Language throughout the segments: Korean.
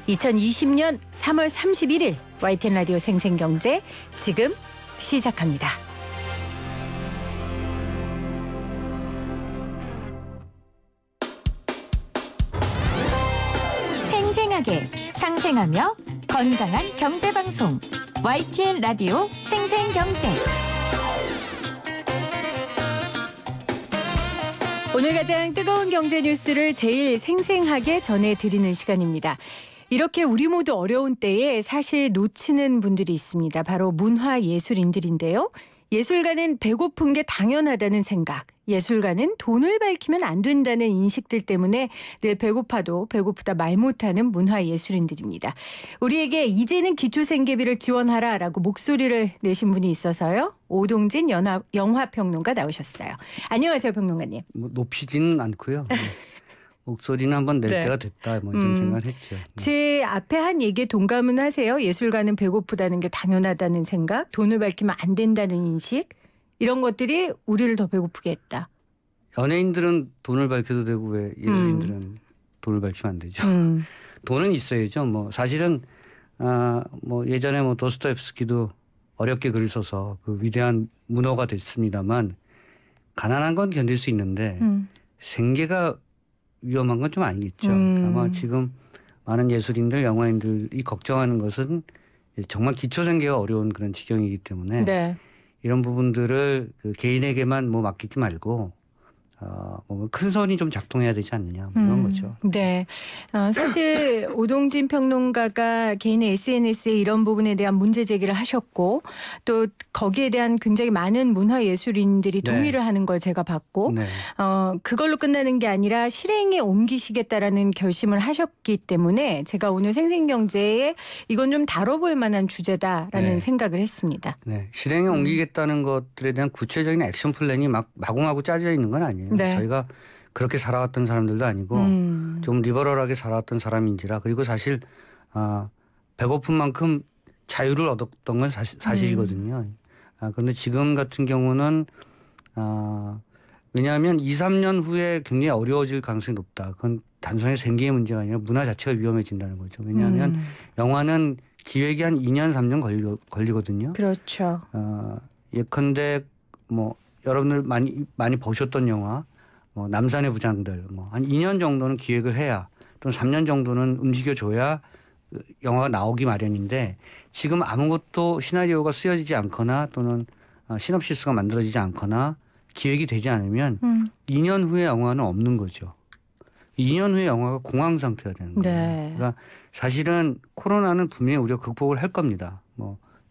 2020년 3월 31일 YTN 라디오 생생경제 지금 시작합니다. 생생하게 상생하며 건강한 경제방송 YTN 라디오 생생경제. 오늘 가장 뜨거운 경제 뉴스를 제일 생생하게 전해드리는 시간입니다. 이렇게 우리 모두 어려운 때에 사실 놓치는 분들이 있습니다. 바로 문화예술인들인데요. 예술가는 배고픈 게 당연하다는 생각, 예술가는 돈을 밝히면 안 된다는 인식들 때문에 늘 배고파도 배고프다 말 못하는 문화예술인들입니다. 우리에게 이제는 기초생계비를 지원하라라고 목소리를 내신 분이 있어서요. 오동진 영화평론가 나오셨어요. 안녕하세요, 평론가님. 높이지는 않고요. 목소리는 한번 낼 때가 됐다 이런 생각을 했죠. 제 앞에 한 얘기에 동감은 하세요? 예술가는 배고프다는 게 당연하다는 생각, 돈을 밝히면 안 된다는 인식, 이런 것들이 우리를 더 배고프게 했다. 연예인들은 돈을 밝혀도 되고 왜 예술인들은 돈을 밝히면 안 되죠. 돈은 있어야죠. 사실은 예전에 도스토옙스키도 어렵게 글을 써서 그 위대한 문어가 됐습니다만 가난한 건 견딜 수 있는데 생계가 위험한 건 좀 아니겠죠. 아마 지금 많은 예술인들, 영화인들이 걱정하는 것은 정말 기초생계가 어려운 그런 지경이기 때문에 네. 이런 부분들을 그 개인에게만 맡기지 말고 큰 선이 좀 작동해야 되지 않느냐 이런 거죠. 네, 사실 오동진 평론가가 개인의 SNS에 이런 부분에 대한 문제 제기를 하셨고 또 거기에 대한 굉장히 많은 문화예술인들이 동의를 하는 걸 제가 봤고 그걸로 끝나는 게 아니라 실행에 옮기시겠다라는 결심을 하셨기 때문에 제가 오늘 생생경제에 이건 좀 다뤄볼 만한 주제다라는 생각을 했습니다. 네, 실행에 옮기겠다는 것들에 대한 구체적인 액션 플랜이 마구마구 짜져 있는 건 아니에요. 네. 저희가 그렇게 살아왔던 사람들도 아니고 좀 리버럴하게 살아왔던 사람인지라, 그리고 사실 배고픈 만큼 자유를 얻었던 건 사실이거든요. 그런데 지금 같은 경우는 왜냐하면 2, 3년 후에 굉장히 어려워질 가능성이 높다. 그건 단순히 생계의 문제가 아니라 문화 자체가 위험해진다는 거죠. 왜냐하면 영화는 기획이 한 2년, 3년 걸리거든요. 그렇죠. 예컨대 여러분들 많이 보셨던 영화 남산의 부장들 한 2년 정도는 기획을 해야, 또는 3년 정도는 움직여줘야 영화가 나오기 마련인데, 지금 아무것도 시나리오가 쓰여지지 않거나 또는 시놉시스가 만들어지지 않거나 기획이 되지 않으면 2년 후에 영화는 없는 거죠. 2년 후에 영화가 공황 상태가 되는 거예요. 네. 그러니까 사실은 코로나는 분명히 우리가 극복을 할 겁니다.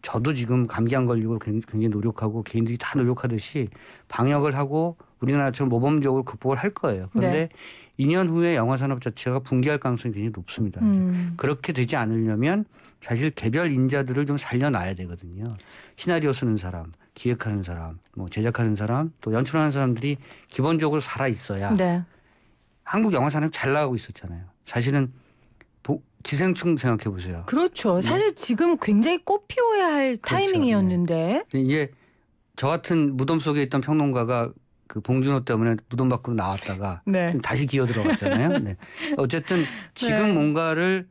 저도 지금 감기 안 걸리고 굉장히 노력하고 개인들이 다 노력하듯이 방역을 하고 우리나라처럼 모범적으로 극복을 할 거예요. 그런데 2년 후에 영화 산업 자체가 붕괴할 가능성이 굉장히 높습니다. 그렇게 되지 않으려면 사실 개별 인자들을 좀 살려놔야 되거든요. 시나리오 쓰는 사람, 기획하는 사람, 제작하는 사람, 또 연출하는 사람들이 기본적으로 살아 있어야. 네. 한국 영화 산업이 잘 나가고 있었잖아요. 사실은 기생충 생각해 보세요. 그렇죠. 사실 지금 굉장히 꽃 피워야 할 타이밍이었는데. 이제 저 같은 무덤 속에 있던 평론가가 그 봉준호 때문에 무덤 밖으로 나왔다가 다시 기어 들어갔잖아요. 어쨌든 지금 뭔가를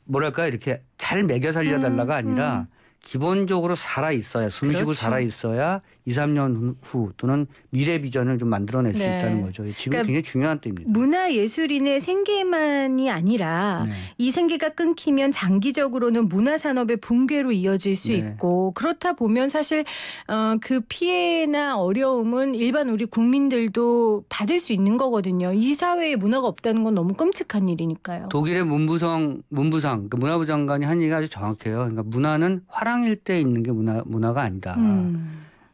뭐랄까 이렇게 잘 매겨 살려달라가 아니라 기본적으로 살아있어야, 숨쉬고 살아있어야 2, 3년 후 또는 미래 비전을 좀 만들어낼 수 있다는 거죠. 지금 그러니까 굉장히 중요한 때입니다. 문화예술인의 생계만이 아니라 이 생계가 끊기면 장기적으로는 문화산업의 붕괴로 이어질 수 있고, 그렇다 보면 사실 그 피해나 어려움은 일반 우리 국민들도 받을 수 있는 거거든요. 이 사회에 문화가 없다는 건 너무 끔찍한 일이니까요. 독일의 문부상 그러니까 문화부 장관이 한 얘기가 아주 정확해요. 그러니까 문화는 화랑일 때 있는 게 문화가 아니다.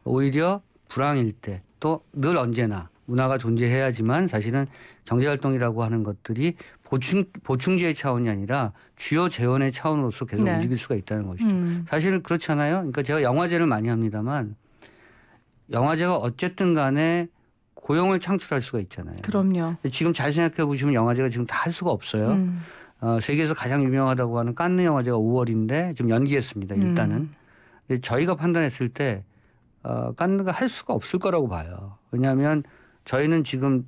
오히려 불황일 때, 또 늘 언제나 문화가 존재해야지만 사실은 경제활동이라고 하는 것들이 보충제의 차원이 아니라 주요 재원의 차원으로서 계속 움직일 수가 있다는 것이죠. 사실은 그렇지 않아요? 그러니까 제가 영화제를 많이 합니다만 영화제가 어쨌든 간에 고용을 창출할 수가 있잖아요. 그럼요. 지금 잘 생각해 보시면 영화제가 지금 다 할 수가 없어요. 세계에서 가장 유명하다고 하는 칸느 영화제가 5월인데 지금 연기했습니다. 일단은. 저희가 판단했을 때 칸느가 할 수가 없을 거라고 봐요. 왜냐하면 저희는 지금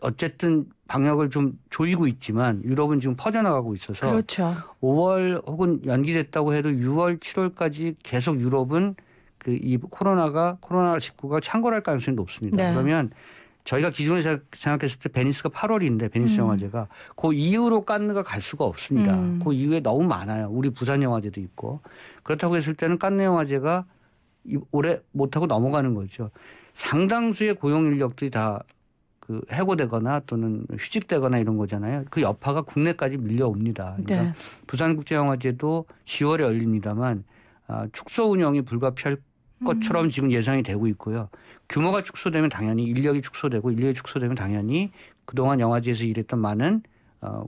어쨌든 방역을 좀 조이고 있지만 유럽은 지금 퍼져나가고 있어서 그렇죠. 5월 혹은 연기됐다고 해도 6월, 7월까지 계속 유럽은 이 코로나19가 창궐할 가능성이 높습니다. 네. 그러면 저희가 기존에 생각했을 때 베니스가 8월인데 베니스 영화제가 그 이후로 칸느가 갈 수가 없습니다. 그 이후에 너무 많아요. 우리 부산 영화제도 있고. 그렇다고 했을 때는 칸느 영화제가 올해 못하고 넘어가는 거죠. 상당수의 고용 인력들이 다 해고되거나 또는 휴직되거나 이런 거잖아요. 그 여파가 국내까지 밀려옵니다. 그러니까 네. 부산국제영화제도 10월에 열립니다만 축소 운영이 불가피할 것처럼 지금 예상이 되고 있고요. 규모가 축소되면 당연히 인력이 축소되면 당연히 그동안 영화제에서 일했던 많은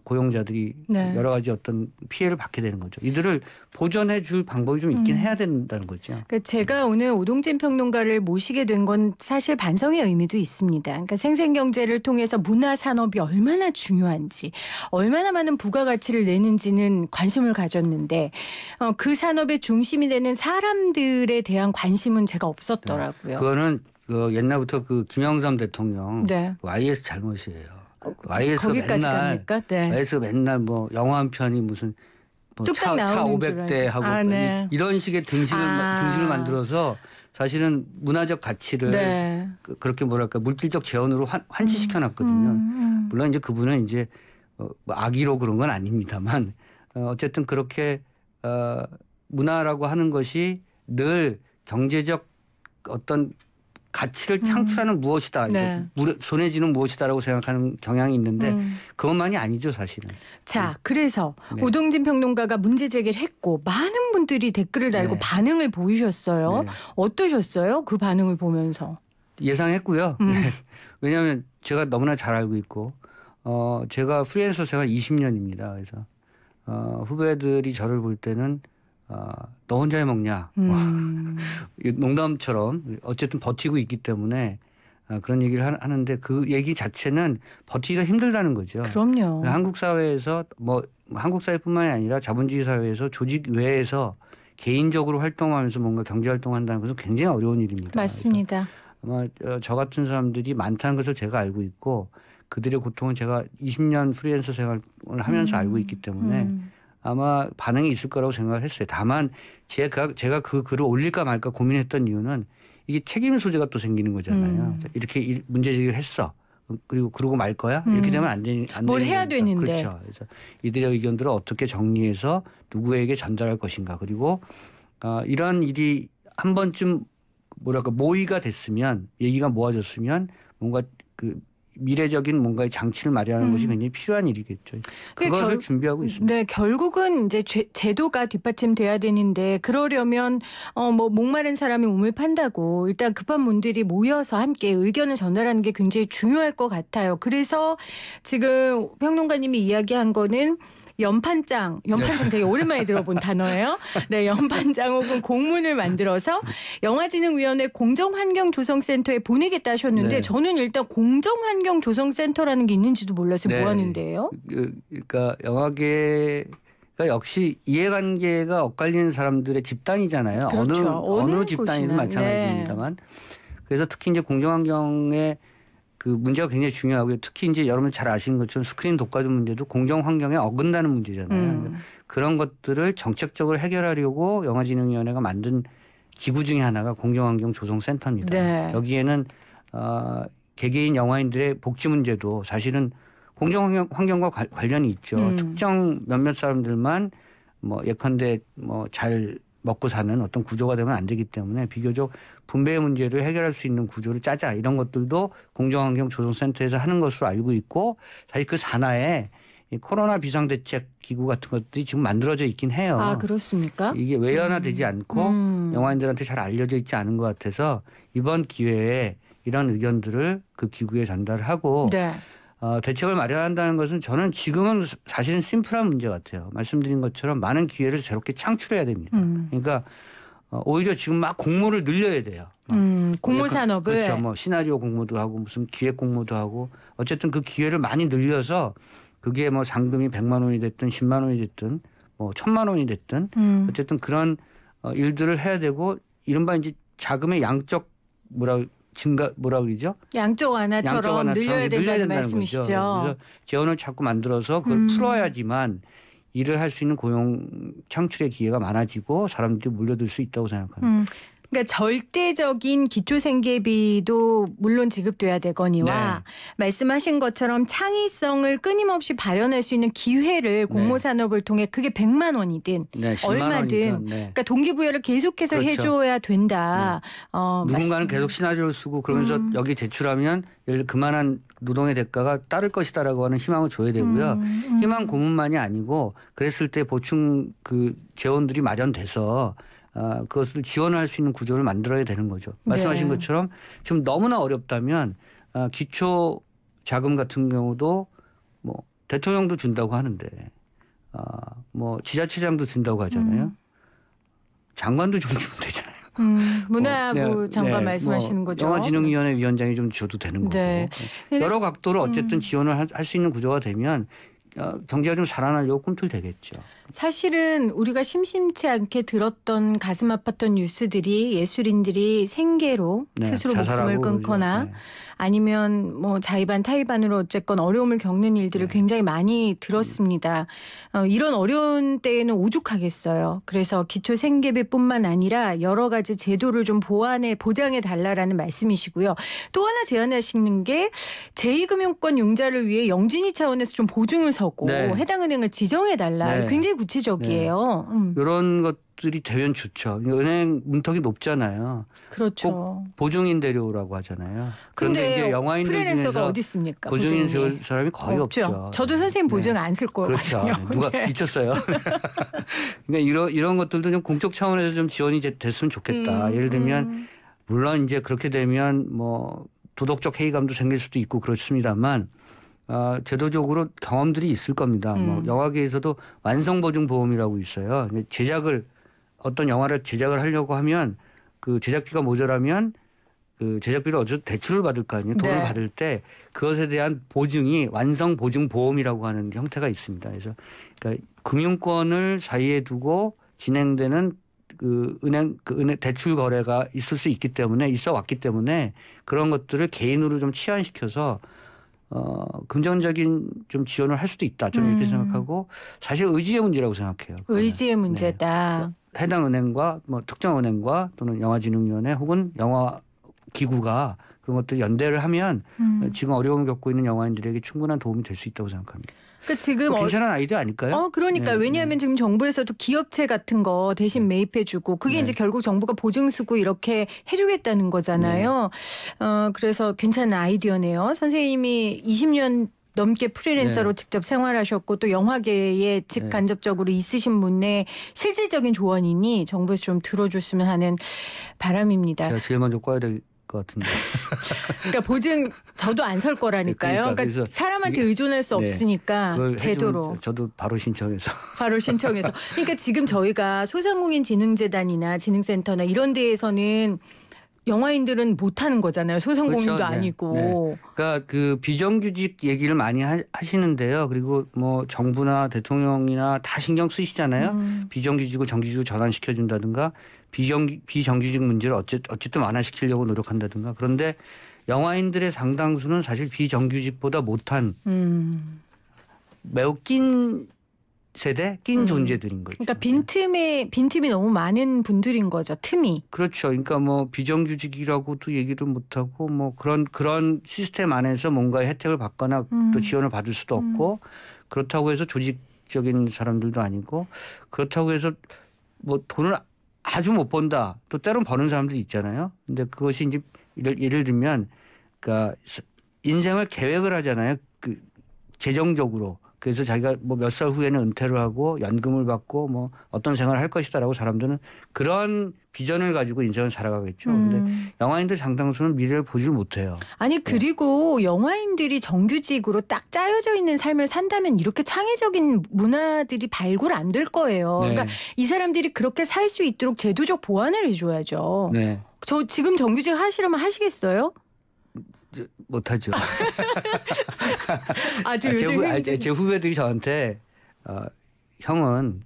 고용자들이 네. 여러 가지 어떤 피해를 받게 되는 거죠. 이들을 보전해 줄 방법이 좀 있긴 해야 된다는 거죠. 그러니까 제가 오늘 오동진 평론가를 모시게 된 건 사실 반성의 의미도 있습니다. 그러니까 생생경제를 통해서 문화산업이 얼마나 중요한지 얼마나 많은 부가가치를 내는지는 관심을 가졌는데 그 산업의 중심이 되는 사람들에 대한 관심은 제가 없었더라고요. 네. 그거는 옛날부터 김영삼 대통령 네. YS 잘못이에요. YS가 거기까지 갑니까? 네. YS가 맨날 뭐 영화 한 편이 무슨 차 500대 하고 네. 이런 식의 등식을 만들어서 사실은 문화적 가치를 네. 그렇게 뭐랄까 물질적 재원으로 환치시켜 놨거든요. 물론 이제 그분은 이제 악의로 그런 건 아닙니다만 어쨌든 그렇게 문화라고 하는 것이 늘 경제적 어떤 가치를 창출하는 무엇이다. 네. 손에 쥐는 무엇이다라고 생각하는 경향이 있는데 그것만이 아니죠 사실은. 자, 그래서 네. 오동진 평론가가 문제 제기를 했고 많은 분들이 댓글을 달고 네. 반응을 보이셨어요. 네. 어떠셨어요? 그 반응을 보면서. 예상했고요. 네. 왜냐하면 제가 너무나 잘 알고 있고 제가 프리랜서 생활 20년입니다. 그래서 후배들이 저를 볼 때는 너 혼자 해먹냐. 농담처럼 어쨌든 버티고 있기 때문에 그런 얘기를 하는데 그 얘기 자체는 버티기가 힘들다는 거죠. 그럼요. 한국 사회에서 한국 사회뿐만이 아니라 자본주의 사회에서 조직 외에서 개인적으로 활동하면서 뭔가 경제 활동한다는 것은 굉장히 어려운 일입니다. 맞습니다. 아마 저 같은 사람들이 많다는 것을 제가 알고 있고 그들의 고통은 제가 20년 프리랜서 생활을 하면서 알고 있기 때문에 아마 반응이 있을 거라고 생각을 했어요. 다만 제가 그 글을 올릴까 말까 고민했던 이유는 이게 책임 소재가 또 생기는 거잖아요. 이렇게 문제 제기를 했어. 그러고 말 거야? 이렇게 되면 안 되는 뭘 해야 되는데. 그렇죠. 그래서 이들의 의견들을 어떻게 정리해서 누구에게 전달할 것인가. 그리고 이런 일이 한 번쯤 모의가 됐으면 얘기가 모아졌으면 뭔가 미래적인 뭔가의 장치를 마련하는 것이 굉장히 필요한 일이겠죠. 그것을 준비하고 있습니다. 네, 결국은 이제 제도가 뒷받침돼야 되는데 그러려면 목마른 사람이 우물 판다고 일단 급한 분들이 모여서 함께 의견을 전달하는 게 굉장히 중요할 것 같아요. 그래서 지금 평론가님이 이야기한 거는 연판장 되게 오랜만에 들어본 단어예요. 네, 연판장 혹은 공문을 만들어서 영화진흥위원회 공정환경조성센터에 보내겠다 하셨는데 네. 저는 일단 공정환경조성센터라는 게 있는지도 몰라서 네. 뭐 하는데요? 그러니까 영화계가 역시 이해관계가 엇갈리는 사람들의 집단이잖아요. 그렇죠. 어느 집단이든 마찬가지입니다만. 그래서 특히 이제 공정환경에 그 문제가 굉장히 중요하고요. 특히 이제 여러분 잘 아시는 것처럼 스크린 독과점 문제도 공정 환경에 어긋나는 문제잖아요. 그런 것들을 정책적으로 해결하려고 영화진흥위원회가 만든 기구 중에 하나가 공정환경조성센터입니다. 네. 여기에는 개개인 영화인들의 복지 문제도 사실은 공정환경과 관련이 있죠. 특정 몇몇 사람들만 예컨대 잘 먹고 사는 어떤 구조가 되면 안 되기 때문에 비교적 분배의 문제를 해결할 수 있는 구조를 짜자 이런 것들도 공정환경조성센터에서 하는 것으로 알고 있고 사실 그 산하에 이 코로나 비상대책 기구 같은 것들이 지금 만들어져 있긴 해요. 아, 그렇습니까? 이게 외연화되지 않고 영화인들한테 잘 알려져 있지 않은 것 같아서 이번 기회에 이런 의견들을 그 기구에 전달하고 네. 대책을 마련한다는 것은 저는 지금은 사실은 심플한 문제 같아요. 말씀드린 것처럼 많은 기회를 새롭게 창출해야 됩니다. 그러니까 오히려 지금 막 공모를 늘려야 돼요. 공모 산업을. 그렇죠. 시나리오 공모도 하고 무슨 기획 공모도 하고 어쨌든 그 기회를 많이 늘려서 그게 상금이 100만 원이 됐든 10만 원이 됐든 1000만 원이 됐든 어쨌든 그런 일들을 해야 되고 이른바 이제 자금의 양적 증가 뭐라 그러죠? 양적 완화처럼 늘려야 된다는 말씀이시죠. 거죠. 그래서 재원을 자꾸 만들어서 그걸 풀어야지만 일을 할 수 있는 고용 창출의 기회가 많아지고 사람들이 몰려들 수 있다고 생각합니다. 그러니까 절대적인 기초생계비도 물론 지급돼야 되거니와 말씀하신 것처럼 창의성을 끊임없이 발현할 수 있는 기회를 공모산업을 통해 그게 100만 원이든 10만 얼마든 원이든, 그러니까 동기부여를 계속해서 그렇죠. 해줘야 된다. 누군가는 계속 시나리오를 쓰고 그러면서 여기 제출하면 예를 들어 그만한 노동의 대가가 따를 것이다라고 하는 희망을 줘야 되고요. 희망 고문만이 아니고 그랬을 때 보충 그 재원들이 마련돼서 그것을 지원을 할 수 있는 구조를 만들어야 되는 거죠. 말씀하신 것처럼 지금 너무나 어렵다면 기초 자금 같은 경우도 뭐 대통령도 준다고 하는데 뭐 지자체장도 준다고 하잖아요. 장관도 좀 주면 되잖아요. 문화부 장관 말씀하시는 거죠. 영화진흥위원회 위원장이 좀 줘도 되는 거고. 네. 여러 각도로 어쨌든 지원을 할 수 있는 구조가 되면 경제가 좀 살아나려고 꿈틀대겠죠. 사실은 우리가 심심치 않게 들었던 가슴 아팠던 뉴스들이 예술인들이 생계로 스스로 목숨을 끊거나 아니면 뭐 자의반 타의반으로 어쨌건 어려움을 겪는 일들을 굉장히 많이 들었습니다. 이런 어려운 때에는 오죽하겠어요. 그래서 기초 생계비뿐만 아니라 여러 가지 제도를 좀 보장해 달라라는 말씀이시고요. 또 하나 제안하시는 게 제2금융권 융자를 위해 영진위 차원에서 좀 보증을 서고 해당 은행을 지정해 달라. 굉장히 구체적이에요. 이런 것들이 되면 좋죠. 은행 문턱이 높잖아요. 그렇죠. 꼭 보증인 데려오라고 하잖아요. 그런데 이제 영화인들 프리랜서가 어디 있습니까? 보증인 세울 사람이 거의 없죠. 저도 선생님 보증 안 쓸 거거든요. 그렇죠. 누가 미쳤어요. 그러니까 이런 것들도 좀 공적 차원에서 좀 지원이 됐으면 좋겠다. 예를 들면 물론 이제 그렇게 되면 뭐 도덕적 회의감도 생길 수도 있고 그렇습니다만 제도적으로 경험들이 있을 겁니다. 뭐 영화계에서도 완성보증보험이라고 있어요. 어떤 영화를 제작을 하려고 하면 그 제작비가 모자라면 그 제작비를 어디서 대출을 받을 거 아니에요. 돈을 받을 때 그것에 대한 보증이 완성보증보험이라고 하는 형태가 있습니다. 그래서 그러니까 금융권을 사이에 두고 진행되는 그 은행 대출 거래가 있어 왔기 때문에 그런 것들을 개인으로 좀 치환시켜서 금전적인 좀 지원을 할 수도 있다. 저는 이렇게 생각하고 사실 의지의 문제라고 생각해요. 그거는. 의지의 문제다. 해당 은행과 뭐 특정 은행과 또는 영화진흥위원회 혹은 영화기구가 그런 것들 연대를 하면 지금 어려움을 겪고 있는 영화인들에게 충분한 도움이 될 수 있다고 생각합니다. 그러니까 지금 괜찮은 아이디어 아닐까요? 그러니까 왜냐하면 지금 정부에서도 기업체 같은 거 대신 매입해주고 그게 이제 결국 정부가 보증수고 이렇게 해주겠다는 거잖아요. 그래서 괜찮은 아이디어네요. 선생님이 20년 넘게 프리랜서로 직접 생활하셨고 또 영화계에 직간접적으로 있으신 분의 실질적인 조언이니 정부에서 좀 들어줬으면 하는 바람입니다. 제가 제일 먼저 꺼야 될 것 같은데. 그러니까 보증 저도 안 설 거라니까요. 그러니까 사람한테 의존할 수 없으니까 제도로. 저도 바로 신청해서. 그러니까 지금 저희가 소상공인진흥재단이나 진흥센터나 이런 데에서는 영화인들은 못하는 거잖아요. 소상공인도 아니고. 그러니까 그 비정규직 얘기를 많이 하시는데요. 그리고 뭐 정부나 대통령이나 다 신경 쓰시잖아요. 비정규직을 정규직으로 전환시켜준다든가 비정규직 문제를 어쨌든 완화시키려고 노력한다든가. 그런데 영화인들의 상당수는 사실 비정규직보다 못한 매우 낀 세대, 낀 존재들인 거죠. 그러니까 빈틈이 너무 많은 분들인 거죠. 틈이. 그렇죠. 그러니까 뭐 비정규직이라고도 얘기를 못하고 뭐 그런 시스템 안에서 뭔가의 혜택을 받거나 또 지원을 받을 수도 없고 그렇다고 해서 조직적인 사람들도 아니고 그렇다고 해서 뭐 돈을 아주 못 번다. 또 때론 버는 사람들이 있잖아요. 근데 그것이 이제 예를 들면 그러니까 인생을 계획을 하잖아요. 그 재정적으로. 그래서 자기가 뭐 몇 살 후에는 은퇴를 하고 연금을 받고 뭐 어떤 생활을 할 것이다라고 사람들은 그런 비전을 가지고 인생을 살아가겠죠. 그런데 영화인들 상당수는 미래를 보질 못해요. 아니 그리고 영화인들이 정규직으로 딱 짜여져 있는 삶을 산다면 이렇게 창의적인 문화들이 발굴 안 될 거예요. 그러니까 이 사람들이 그렇게 살 수 있도록 제도적 보완을 해줘야죠. 저 지금 정규직 하시려면 하시겠어요? 못하죠. 제 후배들이 저한테 형은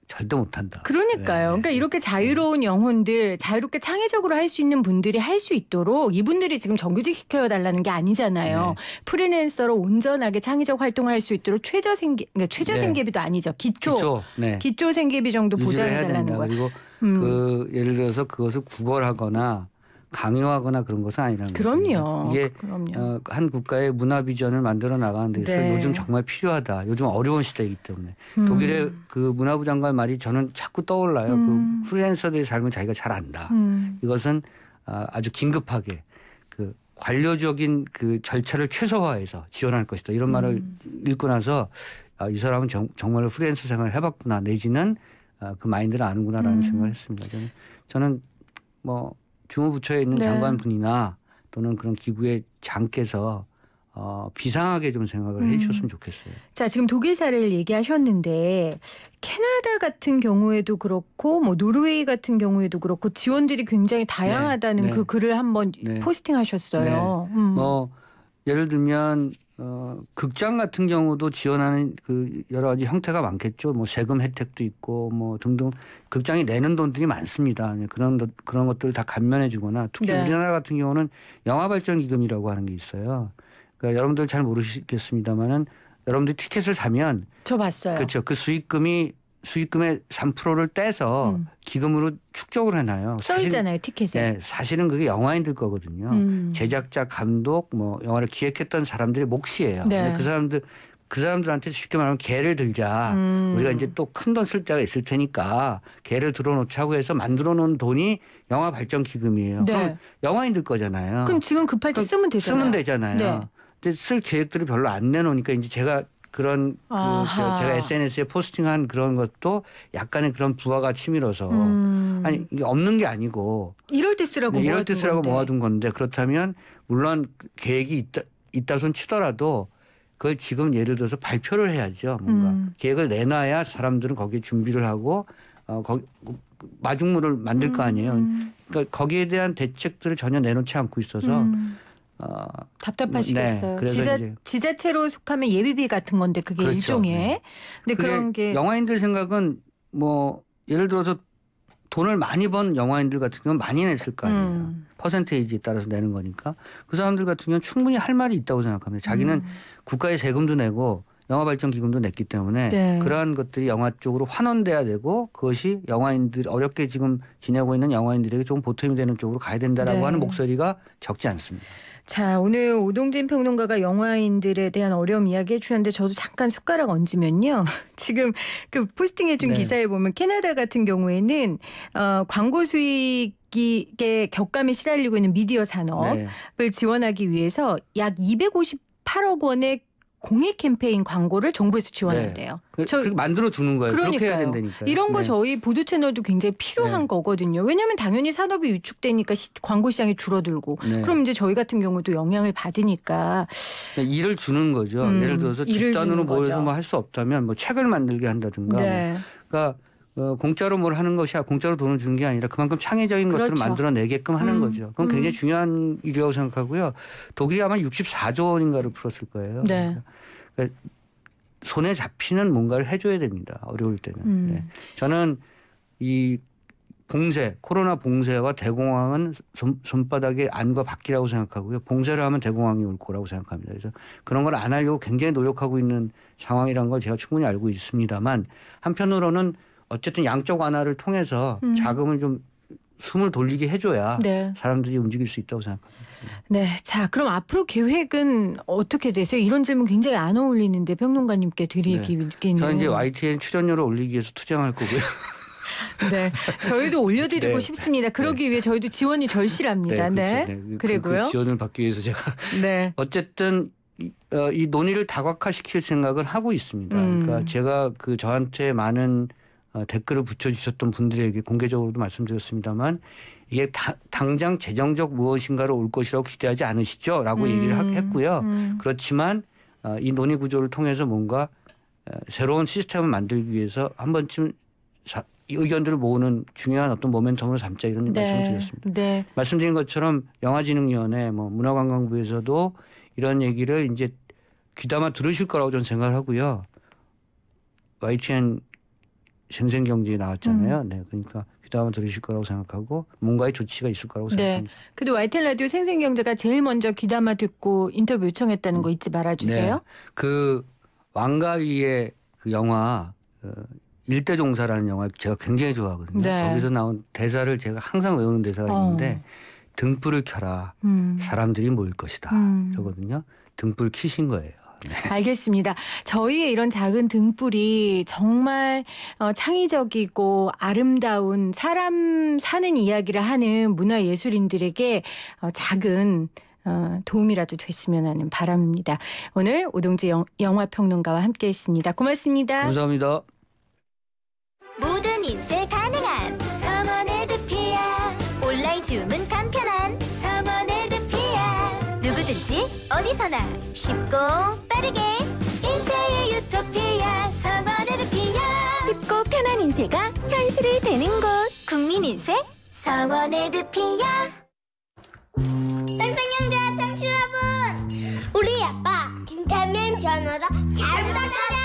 절대 못한다. 그러니까요. 그러니까 이렇게 자유로운 영혼들, 자유롭게 창의적으로 할 수 있는 분들이 할 수 있도록 이분들이 지금 정규직 시켜달라는 게 아니잖아요. 프리랜서로 온전하게 창의적 활동을 할 수 있도록 그러니까 최저 생계비도 아니죠. 기초 생계비 정도 보장해달라는 거예요. 그리고 예를 들어서 그것을 구걸하거나 강요하거나 그런 것은 아니라는 거죠. 그럼요. 이게 한 국가의 문화 비전을 만들어 나가는 데 있어서 요즘 정말 필요하다. 요즘 어려운 시대이기 때문에. 독일의 그 문화부 장관 말이 저는 자꾸 떠올라요. 그 프리랜서들의 삶을 자기가 잘 안다. 이것은 아주 긴급하게 그 관료적인 그 절차를 최소화해서 지원할 것이다. 이런 말을 읽고 나서 이 사람은 정말로 프리랜서 생활을 해봤구나. 내지는 그 마인드를 아는구나라는 생각을 했습니다. 저는 뭐 주무부처에 있는 장관분이나 또는 그런 기구의 장께서 비상하게 좀 생각을 해 주셨으면 좋겠어요. 자, 지금 독일 사례를 얘기하셨는데 캐나다 같은 경우에도 그렇고 뭐 노르웨이 같은 경우에도 그렇고 지원들이 굉장히 다양하다는 그 글을 한번 포스팅하셨어요. 뭐 예를 들면 극장 같은 경우도 지원하는 그 여러 가지 형태가 많겠죠. 뭐 세금 혜택도 있고 뭐 등등 극장이 내는 돈들이 많습니다. 그런 것들을 다 감면해 주거나 특히 우리나라 같은 경우는 영화발전기금이라고 하는 게 있어요. 그러니까 여러분들 잘 모르시겠습니다만은 여러분들이 티켓을 사면 저 봤어요. 그렇죠. 그 수익금의 3%를 떼서 기금으로 축적을 해놔요. 써 있잖아요, 티켓에. 네, 사실은 그게 영화인들 거거든요. 제작자, 감독, 뭐 영화를 기획했던 사람들의 몫이에요. 근데 그 사람들한테 쉽게 말하면 개를 들자. 우리가 이제 또 큰 돈 쓸 때가 있을 테니까 개를 들어놓자고 해서 만들어 놓은 돈이 영화 발전 기금이에요. 그럼 영화인들 거잖아요. 그럼 지금 급할 때 쓰면 되잖아요. 쓰면 되잖아요. 근데 쓸 계획들을 별로 안 내놓으니까 이제 제가 그런 제가 SNS에 포스팅한 그런 것도 약간의 그런 부하가 치밀어서 아니 이게 없는 게 아니고 이럴 때 쓰라고 모아둔 건데 그렇다면 물론 계획이 있다 손 치더라도 그걸 지금 예를 들어서 발표를 해야죠. 뭔가 계획을 내놔야 사람들은 거기에 준비를 하고 마중물을 만들 거 아니에요. 그러니까 거기에 대한 대책들을 전혀 내놓지 않고 있어서 답답하시겠어요. 지자체로 속하면 예비비 같은 건데 그게 일종의. 근데 그런 게 영화인들 생각은 뭐 예를 들어서 돈을 많이 번 영화인들 같은 경우는 많이 냈을 거 아니에요. 퍼센테이지에 따라서 내는 거니까 그 사람들 같은 경우는 충분히 할 말이 있다고 생각합니다. 자기는 국가의 세금도 내고 영화발전기금도 냈기 때문에 그러한 것들이 영화 쪽으로 환원돼야 되고 그것이 영화인들 어렵게 지금 지내고 있는 영화인들에게 좀 보탬이 되는 쪽으로 가야 된다라고 하는 목소리가 적지 않습니다. 자, 오늘 오동진 평론가가 영화인들에 대한 어려움 이야기해 주셨는데 저도 잠깐 숟가락 얹으면요. 지금 그 포스팅해 준 기사에 보면 캐나다 같은 경우에는 광고 수익에 격감에 시달리고 있는 미디어 산업을 지원하기 위해서 약 258억 원의 공익 캠페인 광고를 정부에서 지원한대요. 그렇게 만들어 주는 거예요. 그렇게 해야 된다니까요. 이런 거 저희 보도 채널도 굉장히 필요한 거거든요. 왜냐하면 당연히 산업이 위축되니까 광고 시장이 줄어들고 그럼 이제 저희 같은 경우도 영향을 받으니까 일을 주는 거죠. 예를 들어서 집단으로 모여서 뭐 할 수 없다면 뭐 책을 만들게 한다든가. 그러니까 공짜로 뭘 하는 것이 공짜로 돈을 주는 게 아니라 그만큼 창의적인 것들을 만들어내게끔 하는 거죠. 그건 굉장히 중요한 일이라고 생각하고요. 독일이 아마 64조 원인가를 풀었을 거예요. 그러니까 손에 잡히는 뭔가를 해줘야 됩니다. 어려울 때는. 저는 이 봉쇄, 코로나 봉쇄와 대공황은 손바닥의 안과 밖이라고 생각하고요. 봉쇄를 하면 대공황이 올 거라고 생각합니다. 그래서 그런 걸 안 하려고 굉장히 노력하고 있는 상황이라는 걸 제가 충분히 알고 있습니다만 한편으로는 어쨌든 양적 완화를 통해서 자금을 좀 숨을 돌리게 해줘야 사람들이 움직일 수 있다고 생각합니다. 네, 자 그럼 앞으로 계획은 어떻게 되세요? 이런 질문 굉장히 안 어울리는데 평론가님께 드리기는. 저는 이제 YTN 출연료를 올리기 위해서 투쟁할 거고요. 네, 저희도 올려드리고 싶습니다. 그러기 위해 저희도 지원이 절실합니다. 그리고요. 그 지원을 받기 위해서 제가 어쨌든 이 논의를 다각화시킬 생각을 하고 있습니다. 그러니까 제가 그 저한테 많은 댓글을 붙여주셨던 분들에게 공개적으로도 말씀드렸습니다만 이게 당장 재정적 무엇인가로 올 것이라고 기대하지 않으시죠? 라고 얘기를 했고요. 그렇지만 이 논의 구조를 통해서 뭔가 새로운 시스템을 만들기 위해서 한 번쯤 의견들을 모으는 중요한 어떤 모멘텀으로 삼자 이런 말씀을 드렸습니다. 말씀드린 것처럼 영화진흥위원회 뭐 문화관광부에서도 이런 얘기를 이제 귀담아 들으실 거라고 저는 생각을 하고요. YTN 생생경제에 나왔잖아요. 네, 그러니까 귀담아 들으실 거라고 생각하고 뭔가의 조치가 있을 거라고 네. 생각합니다. 그래도 YTN 라디오 생생경제가 제일 먼저 귀담아 듣고 인터뷰 요청했다는 거 잊지 말아주세요. 네. 그 왕가위의 그 영화 일대종사라는 영화 제가 굉장히 좋아하거든요. 네. 거기서 나온 대사를 제가 항상 외우는 대사가 있는데 등불을 켜라. 사람들이 모일 것이다. 이러거든요. 등불 켜신 거예요. 네. 알겠습니다. 저희의 이런 작은 등불이 정말 창의적이고 아름다운 사람 사는 이야기를 하는 문화예술인들에게 작은 도움이라도 됐으면 하는 바람입니다. 오늘 오동재 영화평론가와 함께했습니다. 고맙습니다. 감사합니다. 모든 인쇄 가능한 성원 에드피아. 온라인 주문 간편한 성원 에드피아. 누구든지 어디서나 쉽고 빠르게 인쇄의 유토피아. 성원 에드피아. 쉽고 편한 인쇄가 현실이 되는 곳. 국민인쇄 성원 에드피아. 생생경제 청취 여러분, 우리 아빠 김태민 변호사 잘 부탁드려요.